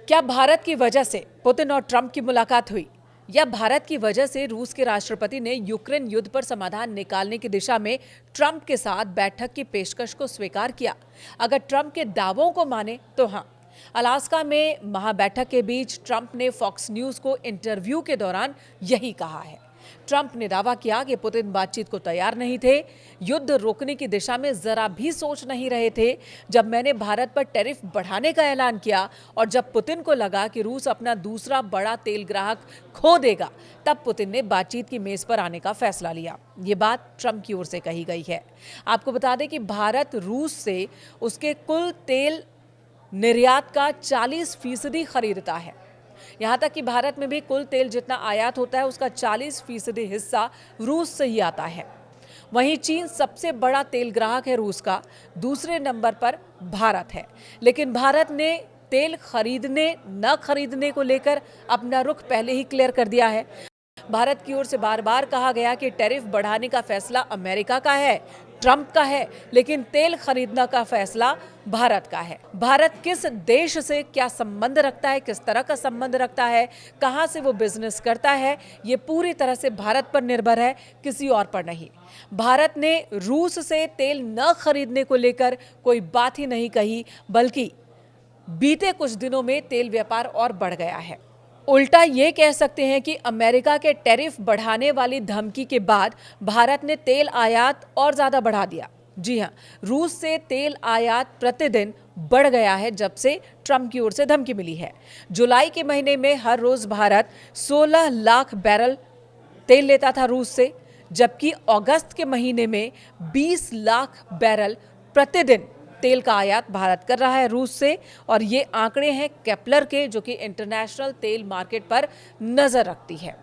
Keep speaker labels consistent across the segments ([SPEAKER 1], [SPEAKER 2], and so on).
[SPEAKER 1] क्या भारत की वजह से पुतिन और ट्रंप की मुलाकात हुई, या भारत की वजह से रूस के राष्ट्रपति ने यूक्रेन युद्ध पर समाधान निकालने की दिशा में ट्रंप के साथ बैठक की पेशकश को स्वीकार किया? अगर ट्रंप के दावों को माने तो हाँ। अलास्का में महाबैठक के बीच ट्रंप ने फॉक्स न्यूज को इंटरव्यू के दौरान यही कहा है। ट्रंप ने दावा किया कि पुतिन बातचीत को तैयार नहीं थे, युद्ध रोकने की दिशा में जरा भी सोच नहीं रहे थे। जब मैंने भारत पर टैरिफ बढ़ाने का ऐलान किया और जब पुतिन को लगा कि रूस अपना दूसरा बड़ा तेल ग्राहक खो देगा, तब पुतिन ने बातचीत की मेज पर आने का फैसला लिया। ये बात ट्रंप की ओर से कही गई है। आपको बता दें कि भारत रूस से उसके कुल तेल निर्यात का 40% खरीदता है। यहां तक कि भारत में भी कुल तेल जितना आयात होता है उसका 40% हिस्सा रूस से ही आता है। वहीं चीन सबसे बड़ा तेल ग्राहक है रूस का, दूसरे नंबर पर भारत है। लेकिन भारत ने तेल खरीदने न खरीदने को लेकर अपना रुख पहले ही क्लियर कर दिया है। भारत की ओर से बार बार कहा गया कि टैरिफ बढ़ाने का फैसला अमेरिका का है, ट्रंप का है, लेकिन तेल खरीदने का फैसला भारत का है। भारत किस देश से क्या संबंध रखता है, किस तरह का संबंध रखता है, कहां से वो बिजनेस करता है, ये पूरी तरह से भारत पर निर्भर है, किसी और पर नहीं। भारत ने रूस से तेल न खरीदने को लेकर कोई बात ही नहीं कही, बल्कि बीते कुछ दिनों में तेल व्यापार और बढ़ गया है। उल्टा ये कह सकते हैं कि अमेरिका के टैरिफ बढ़ाने वाली धमकी के बाद भारत ने तेल आयात और ज्यादा बढ़ा दिया। जी हां, रूस से तेल आयात प्रतिदिन बढ़ गया है जब से ट्रंप की ओर से धमकी मिली है। जुलाई के महीने में हर रोज भारत 16 लाख बैरल तेल लेता था रूस से, जबकि अगस्त के महीने में 20 लाख बैरल प्रतिदिन तेल का आयात भारत कर रहा है रूस से। और ये आंकड़े हैं केपलर के, जो कि इंटरनेशनल तेल मार्केट पर नजर रखती है।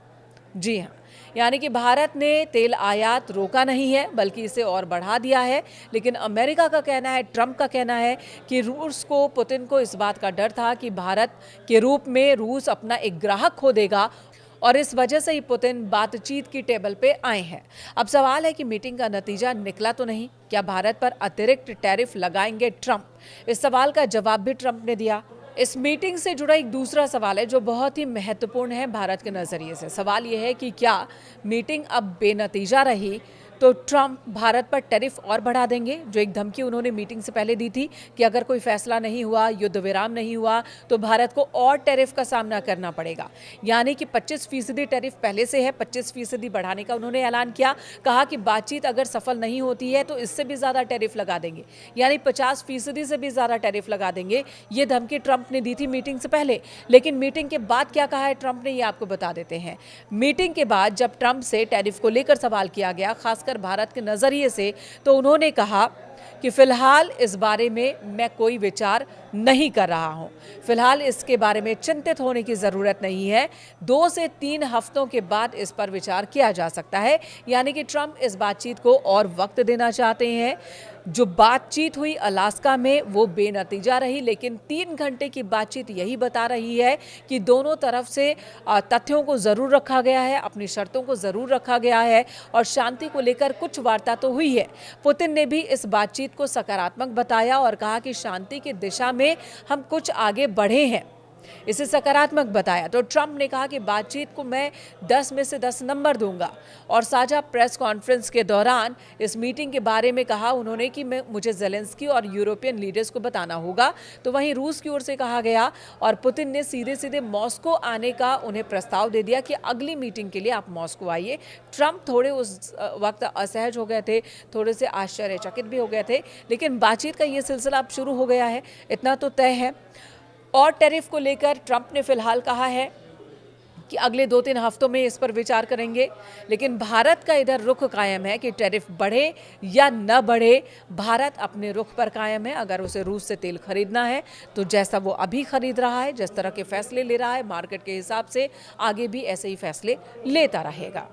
[SPEAKER 1] जी हाँ, यानी कि भारत ने तेल आयात रोका नहीं है, बल्कि इसे और बढ़ा दिया है। लेकिन अमेरिका का कहना है, ट्रंप का कहना है कि रूस को, पुतिन को इस बात का डर था कि भारत के रूप में रूस अपना एक ग्राहक खो देगा, और इस वजह से ही पुतिन बातचीत की टेबल पे आए हैं। अब सवाल है कि मीटिंग का नतीजा निकला तो नहीं? क्या भारत पर अतिरिक्त टैरिफ लगाएंगे ट्रंप? इस सवाल का जवाब भी ट्रंप ने दिया। इस मीटिंग से जुड़ा एक दूसरा सवाल है जो बहुत ही महत्वपूर्ण है भारत के नजरिए से। सवाल यह है कि क्या मीटिंग अब बेनतीजा रही तो ट्रंप भारत पर टैरिफ और बढ़ा देंगे, जो एक धमकी उन्होंने मीटिंग से पहले दी थी कि अगर कोई फैसला नहीं हुआ, युद्ध विराम नहीं हुआ, तो भारत को और टैरिफ का सामना करना पड़ेगा। यानी कि 25% टैरिफ पहले से है, 25% बढ़ाने का उन्होंने ऐलान किया। कहा कि बातचीत अगर सफल नहीं होती है तो इससे भी ज्यादा टैरिफ लगा देंगे, यानी 50% से भी ज्यादा टैरिफ लगा देंगे। ये धमकी ट्रंप ने दी थी मीटिंग से पहले। लेकिन मीटिंग के बाद क्या कहा है ट्रंप ने, ये आपको बता देते हैं। मीटिंग के बाद जब ट्रंप से टैरिफ को लेकर सवाल किया गया, खासकर भारत के नजरिए से, तो उन्होंने कहा कि फिलहाल इस बारे में मैं कोई विचार नहीं कर रहा हूं। फिलहाल इसके बारे में चिंतित होने की जरूरत नहीं है। 2 से 3 हफ्तों के बाद इस पर विचार किया जा सकता है। यानी कि ट्रंप इस बातचीत को और वक्त देना चाहते हैं। जो बातचीत हुई अलास्का में वो बेनतीजा रही, लेकिन 3 घंटे की बातचीत यही बता रही है कि दोनों तरफ से तथ्यों को जरूर रखा गया है, अपनी शर्तों को जरूर रखा गया है, और शांति को लेकर कुछ वार्ता तो हुई है। पुतिन ने भी इस बातचीत को सकारात्मक बताया और कहा कि शांति की दिशा में हम कुछ आगे बढ़े हैं, इसे सकारात्मक बताया। तो ट्रंप ने कहा कि बातचीत को मैं 10 में से 10 नंबर दूंगा। और साझा प्रेस कॉन्फ्रेंस के दौरान इस मीटिंग के बारे में कहा उन्होंने कि मुझे ज़ेलेंस्की और यूरोपियन लीडर्स को बताना होगा। तो वहीं रूस की ओर से कहा गया और पुतिन ने सीधे सीधे मॉस्को आने का उन्हें प्रस्ताव दे दिया कि अगली मीटिंग के लिए आप मॉस्को आइए। ट्रंप थोड़े उस वक्त असहज हो गए थे, थोड़े से आश्चर्यचकित भी हो गए थे, लेकिन बातचीत का ये सिलसिला अब शुरू हो गया है, इतना तो तय है। और टैरिफ को लेकर ट्रंप ने फिलहाल कहा है कि अगले 2-3 हफ्तों में इस पर विचार करेंगे। लेकिन भारत का इधर रुख कायम है कि टैरिफ बढ़े या न बढ़े, भारत अपने रुख पर कायम है। अगर उसे रूस से तेल खरीदना है तो जैसा वो अभी खरीद रहा है, जिस तरह के फैसले ले रहा है मार्केट के हिसाब से, आगे भी ऐसे ही फैसले लेता रहेगा।